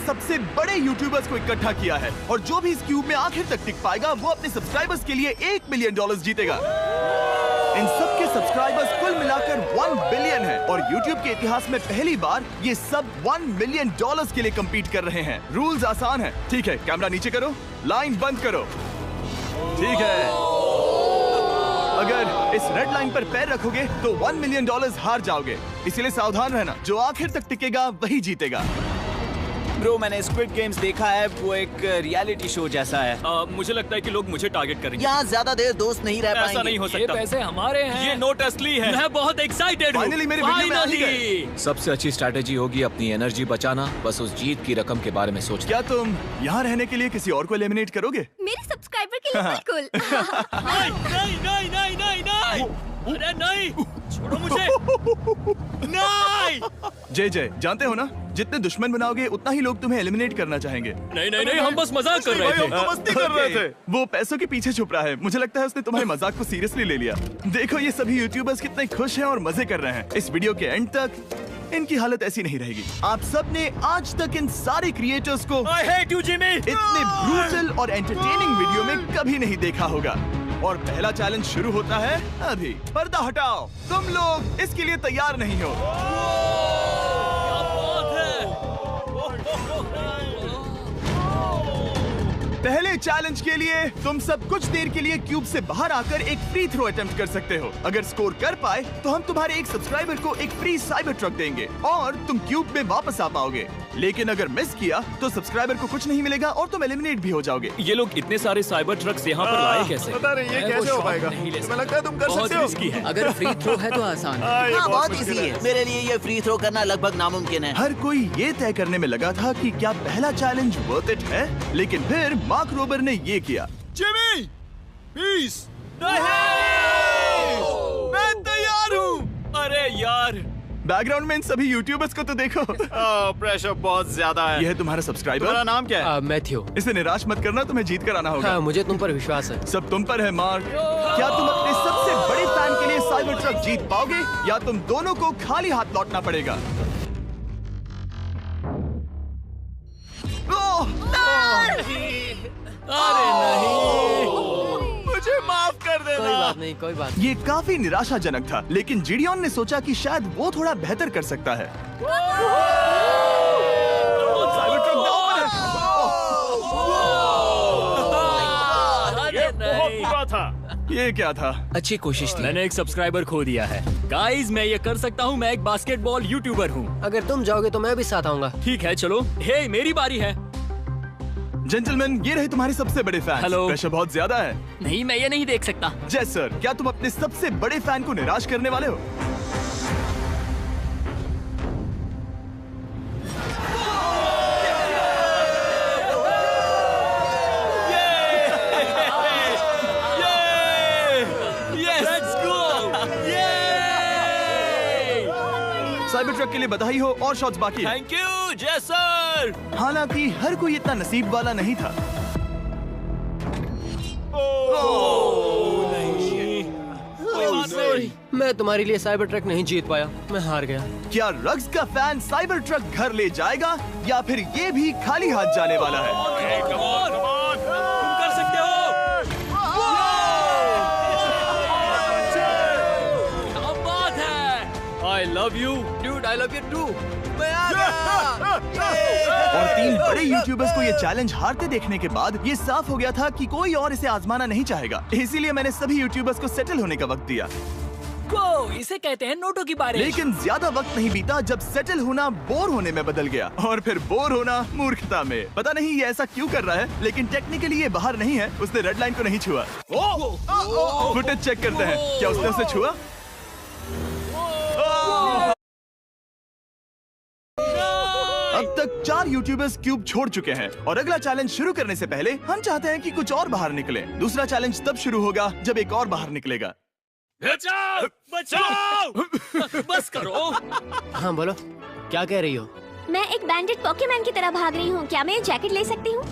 सबसे बड़े यूट्यूबर्स को इकट्ठा किया है और जो भी इस क्यूब में आखिर तक टिक पाएगा वो अपने सब्सक्राइबर्स के लिए $1 मिलियन जीतेगा। इन सब के सब्सक्राइबर्स कुल मिलाकर 1 बिलियन है और YouTube के इतिहास में पहली बार ये सब $1 मिलियन के लिए कम्पीट कर रहे हैं। रूल्स आसान है, ठीक है? कैमरा नीचे करो, लाइन बंद करो, ठीक है? अगर इस रेड लाइन पर पैर रखोगे तो $1 मिलियन हार जाओगे, इसीलिए सावधान रहना। जो आखिर तक टिकेगा वही जीतेगा। ब्रो, मैंने स्क्विड गेम्स देखा है, वो एक रियलिटी शो जैसा है। मुझे लगता है कि लोग मुझे टारगेट करेंगे। यहाँ ज्यादा देर दोस्त नहीं रह पाएंगे। ऐसा नहीं हो सकता। ये पैसे हमारे हैं। ये नोट असली है। मैं बहुत एक्साइटेड हूँ। फाइनली मेरे वीडियो में आ ही गए। सबसे अच्छी स्ट्रैटेजी होगी अपनी एनर्जी बचाना, बस उस जीत की रकम के बारे में सोचना। क्या तुम यहाँ रहने के लिए किसी और को एलिमिनेट करोगे? मेरे सब्सक्राइबर के लिए बिल्कुल। नहीं नहीं नहीं नहीं नहीं, अरे नहीं, छोड़ो मुझे। नहीं जय जय, जानते हो ना, जितने दुश्मन बनाओगे उतना ही लोग तुम्हें एलिमिनेट करना चाहेंगे। नहीं नहीं नहीं, हम बस मजाक कर रहे थे। मस्ती कर रहे थे। वो पैसों के पीछे छुप रहा है। मुझे लगता है उसने तुम्हारे मजाक को सीरियसली ले लिया। देखो ये सभी यूट्यूबर्स कितने खुश हैं और मजे कर रहे हैं। इस वीडियो के एंड तक इनकी हालत ऐसी नहीं रहेगी। आप सब ने आज तक इन सारे क्रिएटर्स को I hate you, Jimmy! इतने ब्रूटल और एंटरटेनिंग वीडियो में कभी नहीं देखा होगा। और पहला चैलेंज शुरू होता है अभी। पर्दा हटाओ, तुम लोग इसके लिए तैयार नहीं हो। क्या बात है? पहले चैलेंज के लिए तुम सब कुछ देर के लिए क्यूब से बाहर आकर एक फ्री थ्रो अटेम्प्ट कर सकते हो। अगर स्कोर कर पाए तो हम तुम्हारे एक सब्सक्राइबर को एक फ्री साइबर ट्रक देंगे और तुम क्यूब में वापस आ पाओगे। लेकिन अगर मिस किया तो सब्सक्राइबर को कुछ नहीं मिलेगा और तुम एलिमिनेट भी हो जाओगे। ये लोग इतने सारे साइबर ट्रक्स यहाँ पर लाए कैसे? पता नहीं ये मैं कैसे वो हो पाएगा। शॉट नहीं ले तुम्हें लगता है तुम कर बहुत सकते रिस्की हो? है। अगर फ्री थ्रो है तो आसान है। हाँ, बहुत इजी है। मेरे लिए ये फ्री थ्रो करना लगभग नामुमकिन है। हर कोई ये तय करने में लगा था कि क्या पहला चैलेंज वर्थ इट है, लेकिन फिर मार्क रोबर ने ये किया। Jimmy, peace. मैं तैयार हूँ। अरे यार, बैकग्राउंड में इन सभी यूट्यूबर्स को तो देखो। प्रेशर बहुत ज्यादा है। यह है तुम्हारा सब्सक्राइबर। तुम्हारा नाम क्या है? मैथ्यू। इसे निराश मत करना, तुम्हें जीत कर आना होगा। हाँ, मुझे तुम पर विश्वास है। सब तुम पर है मार्क। क्या तुम अपने सबसे बड़े फैन के लिए साइबर ट्रक जीत पाओगे या तुम दोनों को खाली हाथ लौटना पड़ेगा? अरे नहीं, मुझे माफ कर देना। कोई बात नहीं, कोई बात ये काफी निराशाजनक था, लेकिन जिडियन ने सोचा कि शायद वो थोड़ा बेहतर कर सकता है। साइबर ट्रक डाउन है। नहीं। बहुत बुरा था। ये क्या था? अच्छी कोशिश थी। मैंने एक सब्सक्राइबर खो दिया है। गाइस, मैं ये कर सकता हूँ। मैं एक बास्केटबॉल यूट्यूबर हूँ। अगर तुम जाओगे तो मैं भी साथ आऊंगा। ठीक है, चलो। हे, मेरी बारी है। जेंटलमैन, ये रहे तुम्हारे सबसे बड़े फैन। हेलो। प्रेशर बहुत ज्यादा है। नहीं, मैं ये नहीं देख सकता। जय सर, क्या तुम अपने सबसे बड़े फैन को निराश करने वाले हो? साइबर ट्रक के लिए बधाई हो और शॉट्स बाकी है। थैंक यू जय सर। हालांकि हर कोई इतना नसीब वाला नहीं था। मैं तुम्हारे लिए साइबर ट्रक नहीं जीत पाया, मैं हार गया। क्या रग्स का फैन साइबर ट्रक घर ले जाएगा या फिर ये भी खाली हाथ जाने वाला है? तुम कर सकते हो। क्या बात है? I love you, dude. I love you too. मैं आ गया। और 3 बड़े यूट्यूबर्स को ये चैलेंज हारते देखने के बाद ये साफ हो गया था कि कोई और इसे आजमाना नहीं चाहेगा। इसीलिए मैंने सभी यूट्यूबर्स को सेटल होने का वक्त दिया। इसे कहते हैं नोटों की बारिश। लेकिन ज्यादा वक्त नहीं बीता जब सेटल होना बोर होने में बदल गया और फिर बोर होना मूर्खता में। पता नहीं ये ऐसा क्यों कर रहा है, लेकिन टेक्निकली ये बाहर नहीं है। उसने रेड लाइन को नहीं छुआ। फुटेज चेक करते हैं, क्या उसने उसे छुआ? अब तक 4 यूट्यूबर्स क्यूब छोड़ चुके हैं और अगला चैलेंज शुरू करने से पहले हम चाहते हैं कि कुछ और बाहर निकले। दूसरा चैलेंज तब शुरू होगा जब एक और बाहर निकलेगा। बचाओ, बचाओ। बस करो। हाँ बोलो, क्या कह रही हो? मैं एक बैंडेड पॉकीमैन की तरह भाग रही हूँ। क्या मैं जैकेट ले सकती हूँ?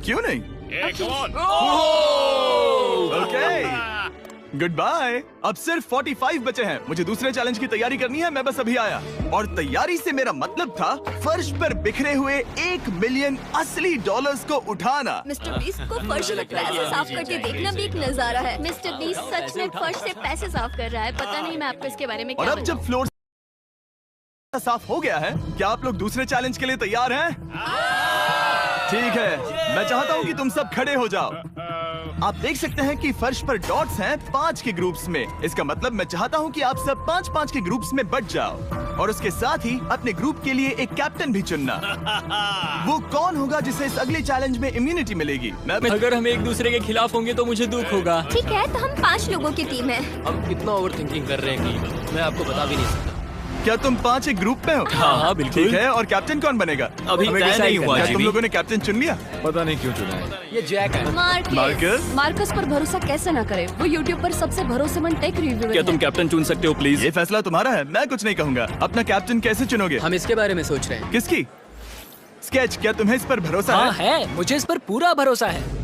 क्यों नहीं? Okay, goodbye. अब सिर्फ 45 बचे हैं। मुझे दूसरे चैलेंज की तैयारी करनी है। मैं बस अभी आया। और तैयारी से मेरा मतलब था फर्श पर बिखरे हुए 1 मिलियन असली डॉलर्स को उठाना। मिस्टर बीस्ट को फर्श से पैसे साफ करके देखना भी एक नजारा है। मिस्टर बीस्ट सच में फर्श से पैसे साफ कर रहा है। पता नहीं मैं आपको इसके बारे में और क्या अब जब फ्लोर साफ हो गया है, क्या आप लोग दूसरे चैलेंज के लिए तैयार हैं? ठीक है, मैं चाहता हूँ कि तुम सब खड़े हो जाओ। आप देख सकते हैं कि फर्श पर डॉट्स हैं 5 के ग्रुप्स में। इसका मतलब मैं चाहता हूँ कि आप सब 5-5 के ग्रुप्स में बंट जाओ और उसके साथ ही अपने ग्रुप के लिए एक कैप्टन भी चुनना। वो कौन होगा जिसे इस अगले चैलेंज में इम्यूनिटी मिलेगी? अगर हम एक दूसरे के खिलाफ होंगे तो मुझे दुख होगा। ठीक है, तो हम 5 लोगों की टीम है। हम कितना ओवर थिंकिंग कर रहे हैं कि मैं आपको बता भी नहीं सकता। क्या तुम 5 एक ग्रुप में हो? हाँ, बिल्कुल। ठीक है, और कैप्टन कौन बनेगा? अभी हमें तय decide नहीं करना हुआ, है। तुम जिमी। लोगों ने कैप्टन चुन लिया? पता नहीं क्यों चुना है। ये जैक है। मार्कस? मार्कस पर भरोसा कैसे ना करे? वो यूट्यूब पर सबसे भरोसेमंद टेक रिव्यूअर क्या तुम है। कैप्टन चुन सकते हो प्लीज? ये फैसला तुम्हारा है, मैं कुछ नहीं कहूँगा। अपना कैप्टन कैसे चुनोगे? हम इसके बारे में सोच रहे हैं। किसकी? स्केच, क्या तुम्हें इस पर भरोसा हाँ है? है, मुझे इस पर पूरा भरोसा है।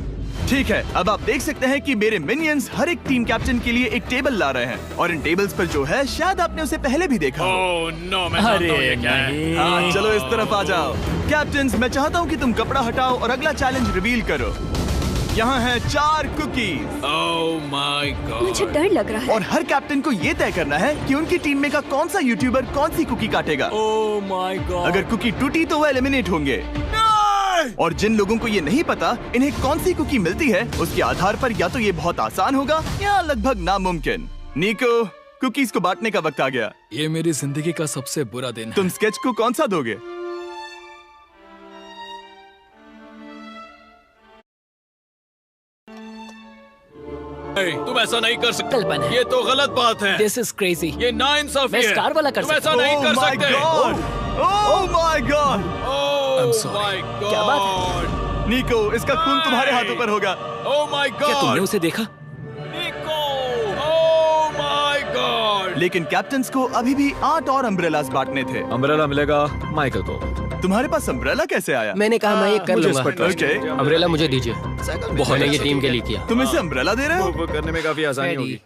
ठीक है, अब आप देख सकते हैं कि मेरे मिनियंस हर एक टीम कैप्टन के लिए एक टेबल ला रहे हैं और इन टेबल्स पर जो है शायद आपने उसे पहले भी देखा हो। अरे नहीं। हाँ, चलो इस तरफ आ जाओ। कैप्टन्स, मैं चाहता हूँ कि तुम कपड़ा हटाओ और अगला चैलेंज रिवील करो। यहाँ हैं 4 कुकीज ओह माय गॉड। मुझे डर लग रहा है। और हर कैप्टन को ये तय करना है कि उनकी टीम में का कौन सा यूट्यूबर कौन सी कुकी काटेगा। Oh my God. अगर कुकी टूटी तो वो एलिमिनेट होंगे। और जिन लोगों को ये नहीं पता इन्हें कौन सी कुकी मिलती है, उसके आधार पर या तो ये बहुत आसान होगा या लगभग नामुमकिन। निको, कुकीज को बांटने का वक्त आ गया। ये मेरी जिंदगी का सबसे बुरा दिन तुम स्केच को कौन सा दोगे? तुम ऐसा नहीं कर सकते। कल्पना है। ये तो गलत बात है। This is crazy. ये नाइंसाफी मैं है। स्टार वाला कर तुम ऐसा सकता नहीं Oh कर my सकते। God! Oh my God! I'm sorry. my क्या बात God! निको, इसका खून तुम्हारे हाथों पर होगा। Oh my God! क्या तुमने उसे देखा? निको! Oh my God! लेकिन कैप्टन्स को अभी भी 8 और अम्ब्रेलास बांटने थे। अम्ब्रेला मिलेगा माइकल को। तुम्हारे पास अम्ब्रेला कैसे आया? मैंने कहा मैं ये कर मुझे इस लूंगा। पर trust ओके, अम्ब्रेला मुझे दीजिए। मैंने ये टीम के लिए किया। तुम इसे अम्ब्रेला दे रहे हो? वो करने में काफी आसानी होगी।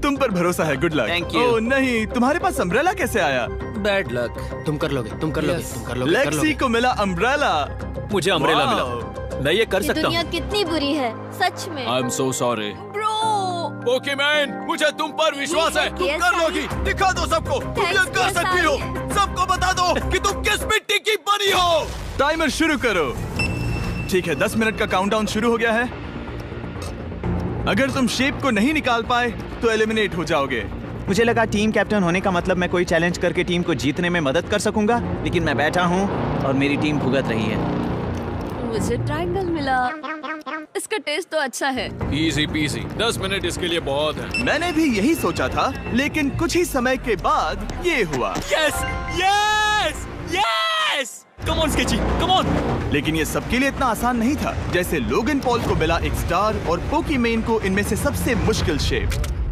तुम पर भरोसा है, गुड लक। Thank you. ओह नहीं, तुम्हारे पास अम्ब्रेला कैसे आया? Bad luck. तुम कर लोगे, तुम कर लोगे, तुम कर लोगे, कर लेक्सी लोगे। को मिला अम्ब्रेला। मुझे अम्ब्रेला Wow! मिला। मैं ये कर ये सकता दुनिया हूँ। कितनी बुरी है, सच में। I am so sorry. Bro, Pokemon, मुझे तुम पर विश्वास है। तुम Yes, कर I- लोगी। दिखा दो सबको। तुम ये Thanks, कर yes, सकती हो। I- सबको बता दो कि तुम किस मिट्टी की बनी हो। टाइमर शुरू करो। ठीक है, 10 मिनट का काउंटडाउन शुरू हो गया है। अगर तुम शेप को नहीं निकाल पाए तो एलिमिनेट हो जाओगे। मुझे लगा टीम कैप्टन होने का मतलब मैं कोई चैलेंज करके टीम को जीतने में मदद कर सकूंगा, लेकिन मैं बैठा हूँ और मेरी टीम भुगत रही है। मुझे ट्रायंगल मिला। इसका टेस्ट तो अच्छा है। Easy PC. 10 मिनट इसके लिए बहुत है। मैंने भी यही सोचा था, लेकिन कुछ ही समय के बाद ये हुआ। Yes yes yes. Come on sketchy, come on. लेकिन ये सबके लिए इतना आसान नहीं था। जैसे लोगन पॉल को मिला एक स्टार और पोकीमेन को इनमें से सबसे मुश्किल शेप।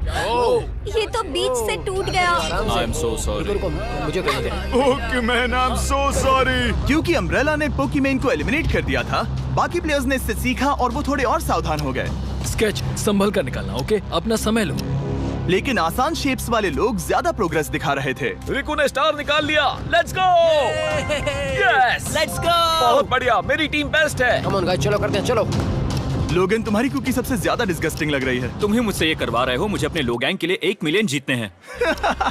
ये तो बीच से टूट गया। आई एम सो सॉरी। रुको, मुझे करने दे। पोकीमेन, आई एम सो सॉरी। क्योंकि अम्ब्रेला ने पोकीमेन को एलिमिनेट कर दिया था, बाकी प्लेयर्स ने इससे सीखा और वो थोड़े और सावधान हो गए। स्केच संभल कर निकालना, ओके? अपना समय लो। लेकिन आसान शेप्स वाले लोग ज्यादा प्रोग्रेस दिखा रहे थे। रिकू ने स्टार निकाल लिया। Let's go. Yes, let's go. बहुत बढ़िया। मेरी टीम बेस्ट है। कम ऑन गाइस, चलो करते हैं, चलो। लोगन, तुम्हारी कुकी सबसे ज्यादा डिस्गस्टिंग लग रही है। तुम ही मुझसे ये करवा रहे हो। मुझे अपने लो गैंग के लिए 1 मिलियन जीतने हैं।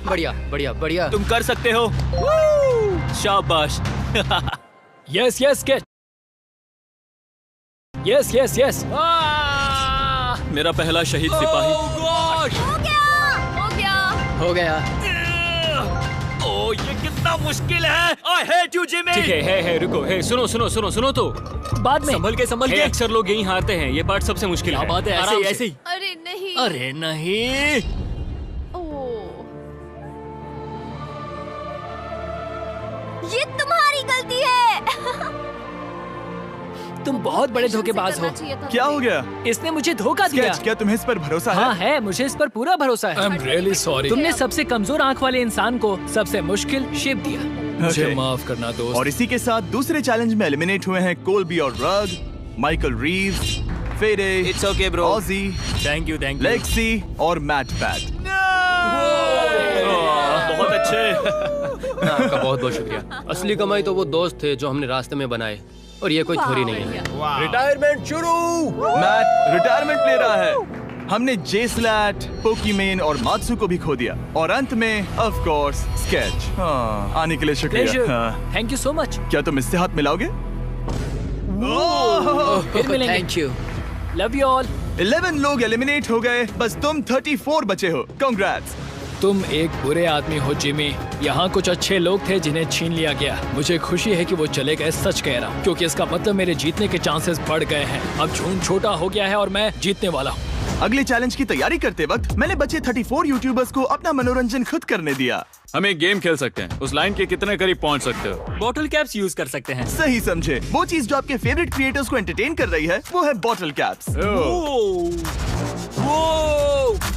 बढ़िया, बढ़िया, बढ़िया। तुम कर सकते हो। शाबाश। Yes yes sketch. Yes yes yes. मेरा पहला शहीद सिपाही। हो गया। हो गया। ओ, ये कितना मुश्किल है। I hate you, Jimmy। ठीक है, रुको, सुनो सुनो सुनो सुनो तो बाद में संभल के अक्सर लोग यही हारते हैं। ये पार्ट सबसे मुश्किल है। बात है, ऐसे ही। अरे नहीं। अरे नहीं। ओह, ये तुम्हारी गलती है। तुम बहुत बड़े धोखेबाज हो। क्या हो गया? इसने मुझे धोखा दिया। स्केच, क्या तुम्हें इस पर भरोसा हाँ है? है, मुझे इस पर पूरा भरोसा है। I'm really sorry। तुमने सबसे कमजोर आंख वाले इंसान को सबसे मुश्किल शेप दिया। मुझे Okay. माफ करना दोस्त। और इसी के साथ दूसरे चैलेंज में एलिमिनेट हुए हैं कोल्बी और रग, माइकल रीव्स, फेरे, It's okay, bro. ऑजी, थैंक यू लेक्सी और मैट पैट। बहुत अच्छे। आपका बहुत बहुत शुक्रिया। असली कमाई तो वो दोस्त थे जो हमने रास्ते में बनाए, और ये कोई थोड़ी नहीं है। रिटायरमेंट शुरू। मैट रिटायरमेंट ले रहा है। हमने जेस्लैट, पोकीमेन और मात्सु को भी खो दिया, और अंत में ऑफ कोर्स स्केच। आने के लिए शुक्रिया। Thank you so much. क्या तुम इससे हाथ मिलाओगे? फिर मिलेंगे। Thank you. Love you all. 11 लोग एलिमिनेट हो गए, बस तुम 34 बचे हो। कांग्रेट्स। तुम एक बुरे आदमी हो जिमी। यहाँ कुछ अच्छे लोग थे जिन्हें छीन लिया गया। मुझे खुशी है कि वो चले गए, सच कह रहा हूँ, क्योंकि इसका मतलब मेरे जीतने के चांसेस बढ़ गए हैं। अब झूठ छोटा हो गया है और मैं जीतने वाला हूँ। अगले चैलेंज की तैयारी करते वक्त मैंने बचे 34 यूट्यूबर्स को अपना मनोरंजन खुद करने दिया। हम एक गेम खेल सकते हैं। उस लाइन के कितने करीब पहुंच सकते हो? बॉटल कैप्स यूज कर सकते हैं। सही समझे। वो चीज जो आपके फेवरेट क्रिएटर्स को एंटरटेन कर रही है वो है बॉटल कैप्स।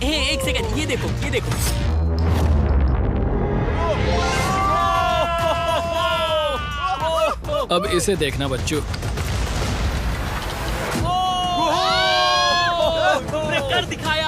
एक सेकंड, ये देखो, ये देखो। अब इसे देखना बच्चों। कर दिखाया।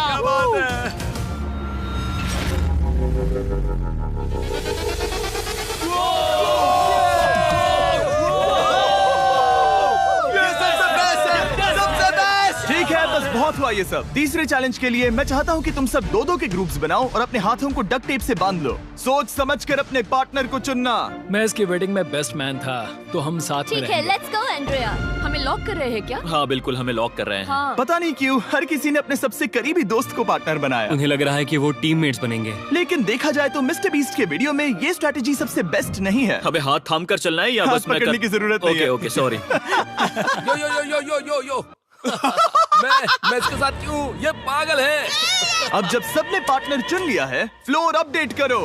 ठीक है, बस बहुत हुआ ये सब। तीसरे चैलेंज के लिए मैं चाहता हूँ कि तुम सब दो के ग्रुप्स बनाओ और अपने हाथों को डक्ट टेप से बांध लो। सोच समझकर अपने पार्टनर को चुनना। मैं इसकी वेडिंग में बेस्ट मैन था, तो हम साथ में ठीक है, लेट्स गो एंड्रिया। हमें लॉक कर रहे हैं क्या? हाँ बिल्कुल, हमें लॉक कर रहे हैं। हाँ। पता नहीं क्यों हर किसी ने अपने सबसे करीबी दोस्त को पार्टनर बनाया। उन्हें लग रहा है कि वो टीममेट्स बनेंगे। लेकिन देखा जाए तो मिस्टर बीस्ट के वीडियो में ये स्ट्रेटेजी सबसे बेस्ट नहीं है। हमें हाथ थाम कर चलना है या हाथ बस मैं पकड़ने की जरूरत नहीं है। Okay sorry. Yo yo yo yo yo yo yo. मैं इसके साथ क्यों? ये पागल है। अब जब सबने पार्टनर चुन लिया है, फ्लोर अपडेट करो।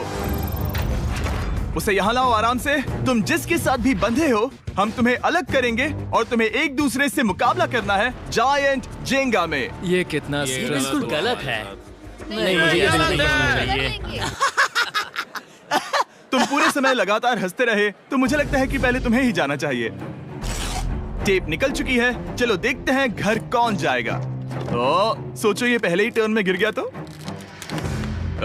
उसे यहाँ लाओ आराम से। तुम जिसके साथ भी बंधे हो, हम तुम्हें अलग करेंगे और तुम्हें एक दूसरे से मुकाबला करना है जायंट जेंगा में। ये कितना बिल्कुल गलत है। नहीं, मुझे ये नहीं, बिल्कुल नहीं नहीं, चाहिए। तुम पूरे समय लगातार हंसते रहे, तो मुझे लगता है कि पहले तुम्हें ही जाना चाहिए। टेप निकल चुकी है, चलो देखते हैं घर कौन जाएगा। सोचो ये पहले ही टर्न में गिर गया तो।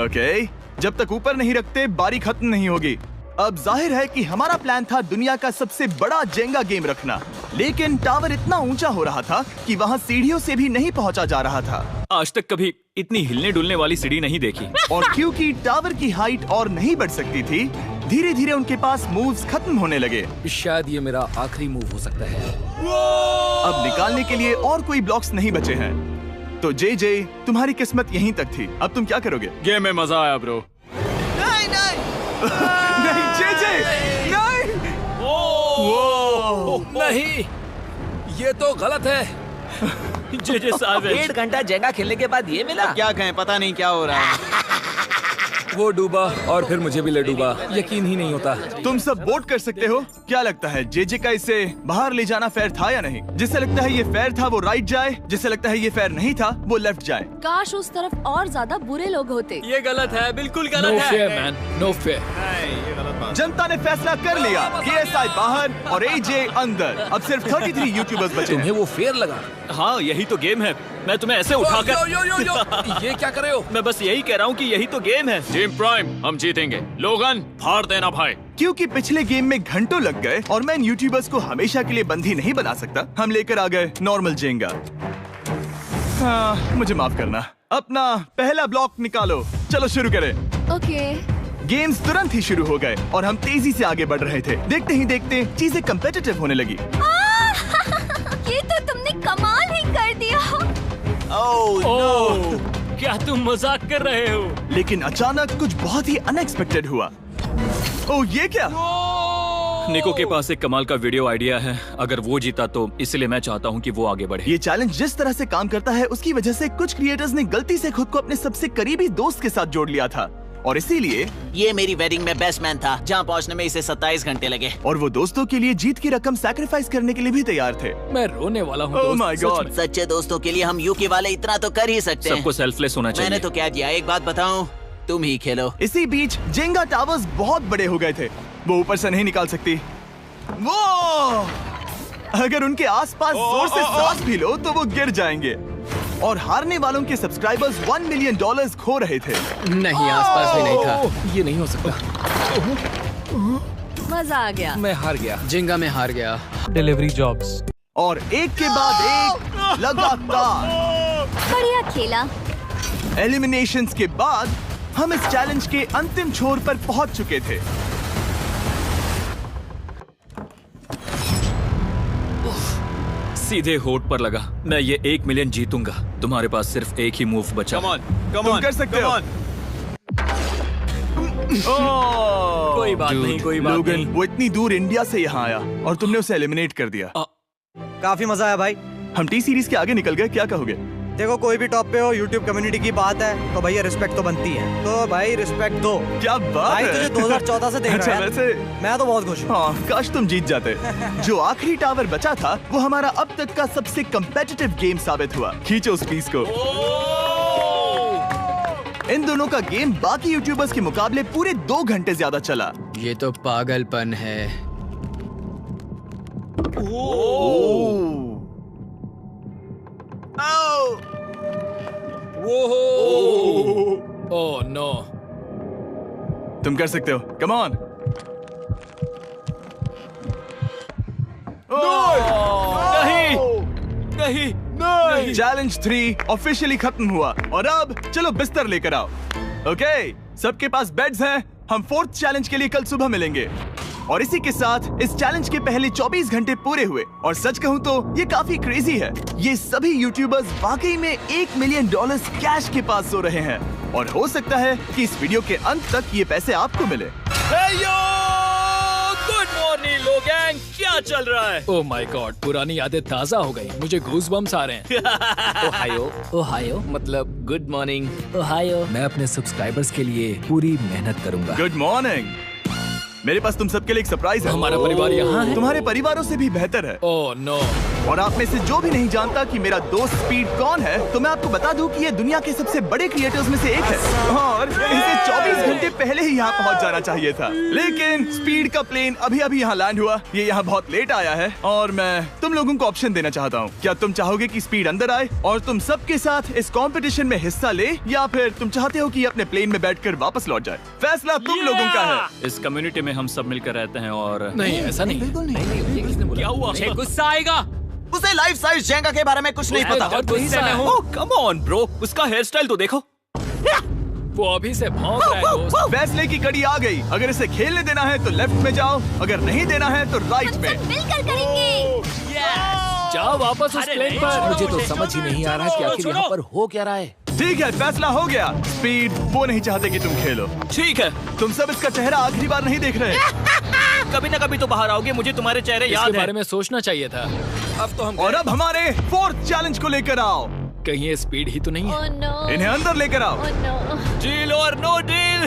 ओके, जब तक ऊपर नहीं रखते बारी खत्म नहीं होगी। अब जाहिर है कि हमारा प्लान था दुनिया का सबसे बड़ा जेंगा गेम रखना, लेकिन टावर इतना ऊंचा हो रहा था कि वहाँ सीढ़ियों से भी नहीं पहुँचा जा रहा था। आज तक कभी इतनी हिलने डुलने वाली सीढ़ी नहीं देखी। और क्योंकि टावर की हाइट और नहीं बढ़ सकती थी, धीरे धीरे उनके पास मूव्स खत्म होने लगे। शायद ये मेरा आखिरी मूव हो सकता है। अब निकालने के लिए और कोई ब्लॉक्स नहीं बचे हैं। तो जे तुम्हारी किस्मत यहीं तक थी। अब तुम क्या करोगे? गेम में मजा आया ब्रो। नहीं जे नहीं। नहीं, ये तो गलत है। जे साहब, 1.5 घंटा जेंगा खेलने के बाद ये मिला। क्या कहें, पता नहीं क्या हो रहा है। वो डूबा और फिर मुझे भी ले डूबा। यकीन ही नहीं होता। तुम सब वोट कर सकते हो। क्या लगता है जे का इसे बाहर ले जाना फेयर था या नहीं? जिसे लगता है ये फेयर था वो राइट जाए, जिसे लगता है ये फेयर नहीं था वो लेफ्ट जाए। काश उस तरफ और ज्यादा बुरे लोग होते। ये गलत है, बिल्कुल नो गलत फेयर है। Man, no fair. जनता ने फैसला कर लिया। KSI बाहर और AJ अंदर। अब सिर्फ 33 यूट्यूबर्स बचे तुम्हें हैं। वो फेयर लगा? हाँ, यही तो गेम है। मैं तुम्हें ऐसे उठाकर यो यो यो यो। ये क्या कर रहे हो? मैं बस यही कह रहा हूँ कि यही तो गेम है। टीम प्राइम, हम जीतेंगे। लोगन, फाड़ देना भाई। क्योंकि पिछले गेम में घंटों लग गए और मैं इन यूट्यूबर्स को हमेशा के लिए बंदी नहीं बना सकता, हम लेकर आ गए नॉर्मल जेंगा। मुझे माफ करना। अपना पहला ब्लॉक निकालो। चलो शुरू करें। ओके। गेम्स तुरंत ही शुरू हो गए और हम तेजी से आगे बढ़ रहे थे। देखते ही देखते चीजें कम्पिटिटिव होने लगी। ये तो तुमने कमाल ही कर दिया। ओह, क्या तुम मजाक कर रहे हो? लेकिन अचानक कुछ बहुत ही अनएक्सपेक्टेड हुआ। ओह, ये क्या? निको के पास एक कमाल का वीडियो आइडिया है। अगर वो जीता तो इसलिए मैं चाहता हूँ कि वो आगे बढ़े। ये चैलेंज जिस तरह से काम करता है उसकी वजह से कुछ क्रिएटर्स ने गलती से खुद को अपने सबसे करीबी दोस्त के साथ जोड़ लिया था, और इसीलिए ये मेरी वेडिंग में बेस्ट मैन था, जहाँ पहुँचने में इसे 27 घंटे लगे। और वो दोस्तों के लिए जीत की रकम सैक्रिफाइस करने के लिए भी तैयार थे। मैं रोने वाला हूँ। Oh my God. सच्चे दोस्तों के लिए हम यूके वाले इतना तो कर ही सकते हैं। सबको सेल्फलेस होना चाहिए। मैंने तो क्या दिया, एक बात बताऊं, तुम ही खेलो। इसी बीच जेंगा टावर्स बहुत बड़े हो गए थे, वो ऊपर से नहीं निकाल सकती। वो अगर उनके आसपास जोर से सांस भी लो तो वो गिर जाएंगे। और हारने वालों के सब्सक्राइबर्स $1 मिलियन खो रहे थे। नहीं, आसपास भी नहीं था। ये नहीं हो सकता। मजा आ गया। मैं हार गया। जिंगा में हार गया। Delivery jobs. और एक के बाद एक लगातार बढ़िया खेला। एलिमिनेशंस के बाद हम इस चैलेंज के अंतिम छोर पर पहुंच चुके थे। सीधे होठ पर लगा। मैं ये 1 मिलियन जीतूंगा। तुम्हारे पास सिर्फ एक ही मूव बचा। तुम कर सकते हो। कोई बात नहीं, कोई बात लोगन, नहीं। वो इतनी दूर इंडिया से यहाँ आया और तुमने उसे एलिमिनेट कर दिया। काफी मजा आया भाई। हम टी सीरीज के आगे निकल गए, क्या कहोगे? देखो, कोई भी टॉप पे हो, यूट्यूब कम्युनिटी की बात है तो भैया रिस्पेक्ट तो बनती है। तो भाई रिस्पेक्ट दो। क्या बात भाई है? तुझे 2014 से देख रहा है। वैसे मैं तो बहुत खुश हूँ। हाँ, काश तुम जीत जाते। जो आखिरी टावर बचा था वो हमारा अब तक का सबसे कम्पेटिटिव गेम साबित हुआ। खींचो उस पीस को। इन दोनों का गेम बाकी यूट्यूबर्स के मुकाबले पूरे 2 घंटे ज्यादा चला। ये तो पागलपन है। Oh no. तुम कर सकते हो, कम ऑन। नहीं। चैलेंज 3 ऑफिशियली खत्म हुआ और अब चलो बिस्तर लेकर आओ। ओके, सबके पास बेड्स हैं। हम 4th चैलेंज के लिए कल सुबह मिलेंगे। और इसी के साथ इस चैलेंज के पहले 24 घंटे पूरे हुए। और सच कहूं तो ये काफी क्रेजी है। ये सभी यूट्यूबर्स वाकई में $1 मिलियन कैश के पास सो रहे हैं। और हो सकता है कि इस वीडियो के अंत तक ये पैसे आपको मिले। गुड मॉर्निंग लोगैंग, क्या चल रहा है? ओह माय गॉड, पुरानी यादें ताजा हो गई। मुझे गूज़बम्स आ रहे हैं। ओहायो मतलब गुड मॉर्निंग। ओहायो। मैं अपने सब्सक्राइबर्स के लिए पूरी मेहनत करूंगा। Good morning. मेरे पास तुम सबके लिए एक सरप्राइज है। हमारा परिवार यहाँ है। तुम्हारे परिवारों से भी बेहतर है। Oh no. और आप में से जो भी नहीं जानता कि मेरा दोस्त स्पीड कौन है, तो मैं आपको बता दूं कि ये दुनिया के सबसे बड़े क्रिएटर्स में से एक है। और इसे 24 घंटे पहले ही यहाँ पहुँच जाना चाहिए था। लेकिन स्पीड का प्लेन अभी अभी यहाँ लैंड हुआ। ये यहाँ बहुत लेट आया है और मैं तुम लोगों को ऑप्शन देना चाहता हूँ। क्या तुम चाहोगे कि स्पीड अंदर आए और तुम सबके साथ इस कंपटीशन में हिस्सा ले, या फिर तुम चाहते हो कि अपने प्लेन में बैठकर वापस लौट जाए? फैसला तुम लोगों का है। इस कम्युनिटी में हम सब मिलकर रहते हैं और नहीं, ऐसा नहीं। क्या हुआ? गुस्सा आएगा। उसे लाइफ साइज जेंगा के बारे में कुछ नहीं पता। गुस्से में हूँ। कम ऑन ब्रो, उसका हेयर स्टाइल तो देखो। वो अभी से भौंक रहा है दोस्त। फैसले की कड़ी आ गई। अगर इसे खेलने देना है तो लेफ्ट में जाओ, अगर नहीं देना है तो राइट में। मिलकर करेंगे। जाओ वापस उस प्लेन पर। मुझे तो समझ ही नहीं आ रहा कि आखिर यहाँ पर हो क्या रहा है। ठीक है, फैसला हो गया। स्पीड वो नहीं चाहते कि तुम खेलो। ठीक है, तुम सब इसका चेहरा आखिरी बार नहीं देख रहे। कभी ना कभी तो बाहर आओगे, मुझे तुम्हारे चेहरे याद इसके है। बारे में सोचना चाहिए था। अब तो हम और अब हमारे 4th चैलेंज को लेकर आओ। कहीं ये स्पीड ही तो नहीं है। Oh no. इन्हें अंदर लेकर आओ। Oh no. डील और नो डील।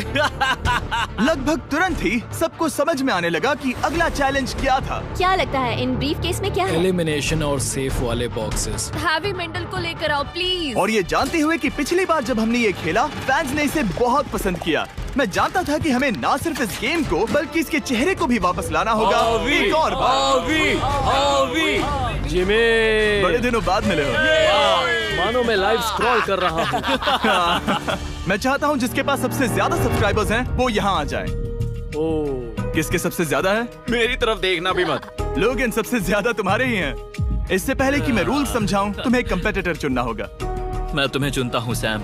लगभग तुरंत ही सबको समझ में आने लगा कि अगला चैलेंज क्या था। क्या लगता है इन ब्रीफ केस में क्या है? एलिमिनेशन और सेफ वाले बॉक्सेस। हैवी मेंटल को लेकर आओ प्लीज। और ये जानते हुए कि पिछली बार जब हमने ये खेला फैंस ने इसे बहुत पसंद किया। मैं जानता था कि हमें ना सिर्फ इस गेम को बल्कि इसके चेहरे को भी वापस लाना होगा। एक और बार। जिमी, बड़े दिनों बाद मिले हो। मानो मैं लाइव स्क्रॉल कर रहा हूँ। मैं चाहता हूँ जिसके पास सबसे ज्यादा सब्सक्राइबर्स हैं वो यहाँ आ जाए। किसके सबसे ज्यादा है? मेरी तरफ देखना भी मत। लोगन, सबसे ज्यादा तुम्हारे ही हैं। इससे पहले कि मैं रूल समझाऊं, तुम्हें एक कंपेटिटर चुनना होगा। मैं तुम्हें चुनता हूँ सैम।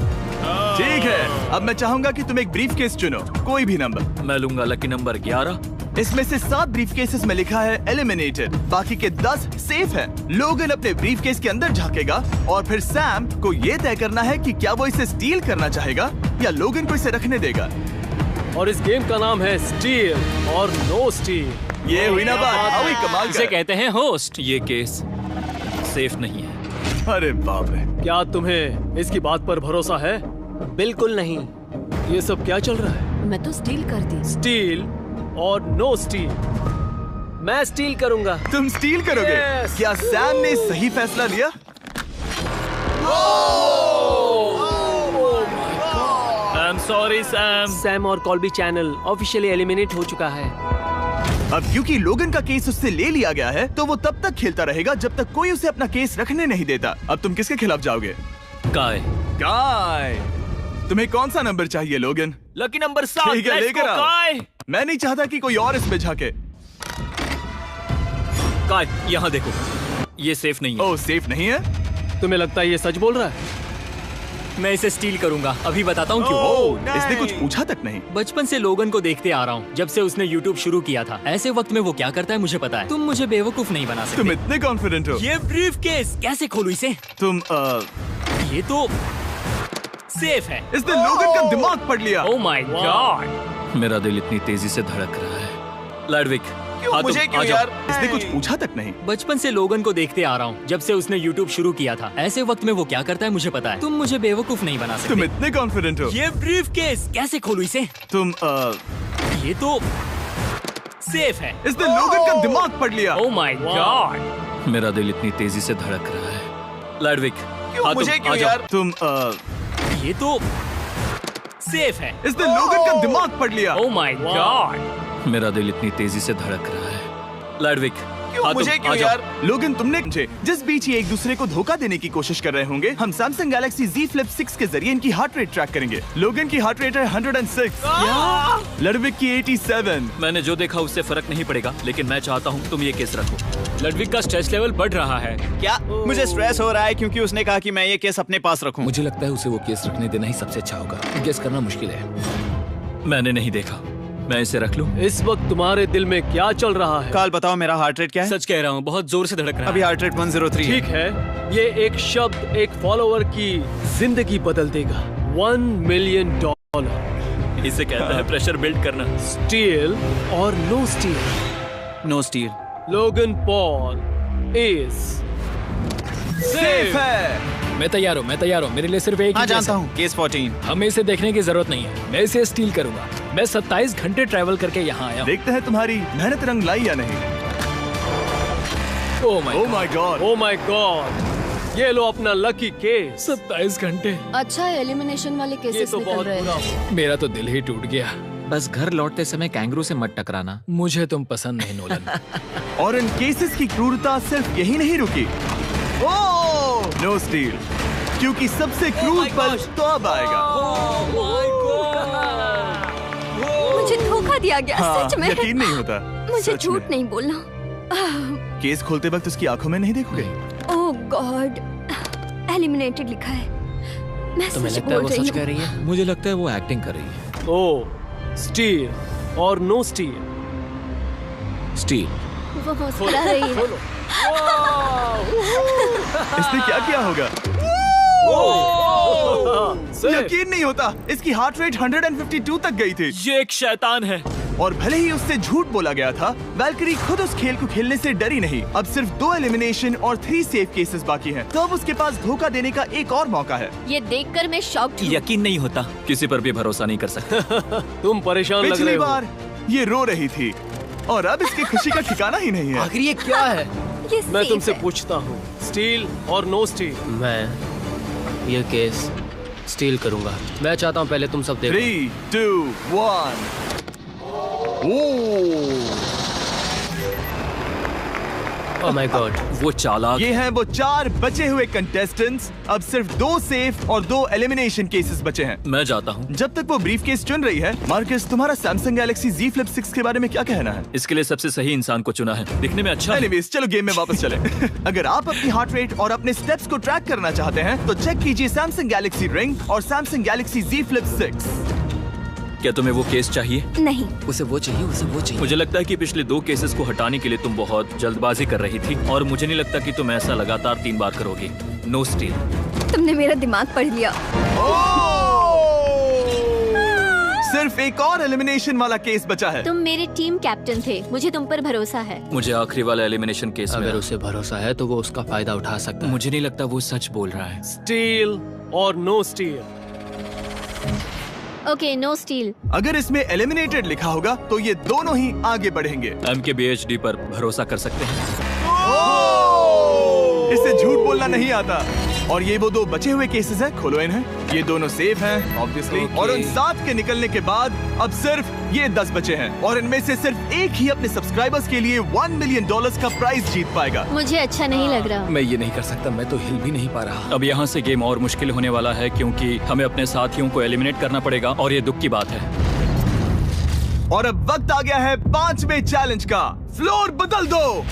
ठीक है, अब मैं चाहूंगा कि तुम एक ब्रीफ केस चुनो, कोई भी नंबर। मैं लूंगा लकी नंबर 11। इसमें से 7 ब्रीफ केसेस में लिखा है एलिमिनेटेड, बाकी के 10 सेफ हैं। लोगन अपने ब्रीफ केस के अंदर झांकेगा और फिर सैम को ये तय करना है कि क्या वो इसे स्टील करना चाहेगा या लोगन को इसे रखने देगा। और इस गेम का नाम है स्टील और नो स्टील। ये हुई ना बात। अभी कमाल इसे कहते हैं होस्ट। ये केस सेफ नहीं है। अरे बाप रे। क्या तुम्हें इसकी बात पर भरोसा है? बिल्कुल नहीं। ये सब क्या चल रहा है? मैं तो स्टील कर दी। स्टील और नो स्टील। मैं स्टील करूंगा। तुम स्टील करोगे? Yes. क्या सैम ने सही फैसला लिया? I am sorry Sam. Sam और कॉल्बी चैनल ऑफिशियली एलिमिनेट हो चुका है। अब क्योंकि लोगन का केस उससे ले लिया गया है, तो वो तब तक खेलता रहेगा जब तक कोई उसे अपना केस रखने नहीं देता। अब तुम किसके खिलाफ जाओगे? काय। काय। तुम्हें कौन सा नंबर चाहिए लोगन? Lucky number 7। ठीक है, लेकर आओ। मैं नहीं चाहता कि कोई और इसमें झाके। काय, यहाँ देखो, ये सेफ नहीं है। ओह, सेफ नहीं है? तुम्हें लगता है ये सच बोल रहा है? मैं इसे स्टील करूंगा, अभी बताता हूँ क्यों। ओह, इसने कुछ पूछा तक नहीं। बचपन से लोगन को देखते आ रहा हूँ, जब से उसने YouTube शुरू किया था। ऐसे वक्त में वो क्या करता है मुझे पता है। तुम मुझे बेवकूफ नहीं बना सकते। तुम इतने कॉन्फिडेंट हो? ये ब्रीफ केस कैसे खोलूं इसे? तुम ये तो सेफ है। इसने लोगन का दिमाग पढ़ लिया। Oh my God. मेरा दिल इतनी तेजी से धड़क रहा है। लैडविक, क्यों मुझे क्यों यार? इसने कुछ पूछा तक नहीं। बचपन से लोगन को देखते आ रहा हूँ, जब से उसने YouTube शुरू किया था। ऐसे वक्त में वो क्या करता है मुझे पता है। तुम मुझे बेवकूफ नहीं बना सकते। तुम इतने कॉन्फिडेंट हो? ये ब्रीफ केस कैसे खोलूं इसे? तुम ये तो सेफ है। इसने लोगन का दिमाग पढ़ लिया। Oh my God. मेरा दिल इतनी तेजी से धड़क रहा है। लैडविक, क्यों मुझे क्यों यार? तुम ये तो सेफ है। इसने लोगन का दिमाग पढ़ लिया। Oh my God. मेरा दिल इतनी तेजी से धड़क रहा है। लैडविक, क्यों मुझे क्यों यार? लोगन, तुमने जिस बीच ये एक दूसरे को धोखा देने की कोशिश कर रहे होंगे, हम सैमसंग गैलेक्सी Z Flip 6 के जरिए इनकी हार्ट रेट ट्रैक करेंगे। लोगन की हार्ट रेट है 106, लैडविक की 87। मैंने जो देखा उससे फर्क नहीं पड़ेगा, लेकिन मैं चाहता हूँ तुम ये केस रखो। लैडविक का स्ट्रेस लेवल बढ़ रहा है। क्या? मुझे स्ट्रेस हो रहा है क्योंकि उसने कहा कि मैं ये केस अपने पास रखूं। मुझे लगता है उसे वो केस रखने देना ही सबसे अच्छा होगा। गेस करना मुश्किल है। मैंने नहीं देखा, मैं इसे रख लूं? इस वक्त तुम्हारे दिल में क्या चल रहा है? काल, बताओ मेरा हार्ट रेट क्या है? सच कह रहा हूँ, बहुत जोर से धड़क रहा है। अभी हार्ट रेट 103 ठीक है, ये एक शब्द एक फॉलोअर की जिंदगी बदल देगा। $1 मिलियन। इसे कहता है प्रेशर बिल्ड करना। स्टील और no steal? No steal. Logan Paul is safe है। मैं तैयार हूँ, मेरे लिए सिर्फ एक हाँ, ही केस जानता है। हूँ, केस 14। हमें इसे देखने की जरूरत नहीं है, मैं इसे स्टील करूंगा। मैं 27 घंटे ट्रैवल करके यहाँ आया हूँ। देखते हैं तुम्हारी मेहनत रंग लाई या नहीं। Oh my God, oh my God. ये लो अपना लकी केस। 27 घंटे। अच्छा, एलिमिनेशन वाले ये केसेस तो निकल बहुत रहे बुरा हैं। मेरा तो दिल ही टूट गया। बस घर लौटते समय कैंगरू से मत टकराना। मुझे तुम पसंद नहीं नोलन। और इन केसेस की क्रूरता सिर्फ यही नहीं रुकी। ओह, नो स्टील, क्योंकि सबसे क्रूर पल तो अब आएगा। मुझे धोखा दिया गया। हाँ, सच में यकीन नहीं होता। मुझे सच झूठ में। नहीं बोलना। केस खोलते वक्त उसकी आंखों में नहीं देखोगे? ओह गॉड, एलिमिनेटेड लिखा है। मैं तुम्हें सच लगता है बोल वो रही सच कह हूँ। रही है? मुझे लगता है वो एक्टिंग कर रही है। ओह, स्टील और नो स्टील? स्टील। वो मुस्कुरा रही है। इसने क्या किया होगा? यकीन नहीं होता, इसकी हार्ट रेट 152 तक गई थी। ये एक शैतान है। और भले ही उससे झूठ बोला गया था, वैल्करी खुद उस खेल को खेलने से डरी नहीं। अब सिर्फ 2 एलिमिनेशन और 3 सेफ केसेस बाकी हैं। तो अब उसके पास धोखा देने का एक और मौका है। ये देखकर मैं शॉक्ड हूँ। यकीन नहीं होता, किसी पर भी भरोसा नहीं कर सकते। तुम परेशान लग पिछली रहे हो। बार ये रो रही थी और अब इसकी खुशी का ठिकाना ही नहीं है। आखिर ये क्या है? ये मैं safe तुमसे है। पूछता हूँ, स्टील और नो स्टील? मैं ये केस स्टील करूंगा। मैं चाहता हूँ पहले तुम सब देखो। 3, 2, 1। ओह माय गॉड, वो चालाक। ये हैं वो 4 बचे हुए कंटेस्टेंट्स। अब सिर्फ 2 सेफ और 2 एलिमिनेशन केसेस बचे हैं। मैं जाता हूँ। जब तक वो ब्रीफ केस चुन रही है, मार्कस, तुम्हारा सैमसंग गैलेक्सी Z Flip 6 के बारे में क्या कहना है? इसके लिए सबसे सही इंसान को चुना है, दिखने में अच्छा है। एनीवेज, चलो गेम में वापस चलें। अगर आप अपनी हार्ट रेट और अपने स्टेप्स को ट्रैक करना चाहते हैं, तो चेक कीजिए सैमसंग गैलेक्सी रिंग और सैमसंग गैलेक्सी Z Flip 6। क्या तुम्हें वो केस चाहिए? नहीं, उसे वो चाहिए, उसे वो चाहिए। मुझे लगता है कि पिछले 2 केसेस को हटाने के लिए तुम बहुत जल्दबाजी कर रही थी, और मुझे नहीं लगता कि तुम ऐसा लगातार 3 बार करोगी। No steal. तुमने मेरा दिमाग पढ़ लिया। सिर्फ एक और एलिमिनेशन वाला केस बचा है। तुम मेरे टीम कैप्टन थे, मुझे तुम पर भरोसा है। मुझे आखिरी वाला एलिमिनेशन केस में अगर उसे भरोसा है तो वो उसका फायदा उठा सकता है। मुझे नहीं लगता वो सच बोल रहा है। स्टील और no steal? Okay, no steal. अगर इसमें एलिमिनेटेड लिखा होगा तो ये दोनों ही आगे बढ़ेंगे। MKBHD पर भरोसा कर सकते हैं। इसे झूठ बोलना नहीं आता। और ये वो 2 बचे हुए केसेस हैं, खोलो इन्हें। ये दोनों सेफ हैं ऑब्वियसली, और उन 7 के निकलने के बाद अब सिर्फ ये 10 बचे हैं, और इनमें से सिर्फ एक ही अपने सब्सक्राइबर्स के लिए $1 मिलियन का प्राइज जीत पाएगा। मुझे अच्छा नहीं लग रहा। मैं ये नहीं कर सकता, मैं तो हिल भी नहीं पा रहा। अब यहाँ से गेम और मुश्किल होने वाला है क्योंकि हमें अपने साथियों को एलिमिनेट करना पड़ेगा और ये दुख की बात है। और अब वक्त आ गया है 5वें चैलेंज का। फ्लोर बदल दो।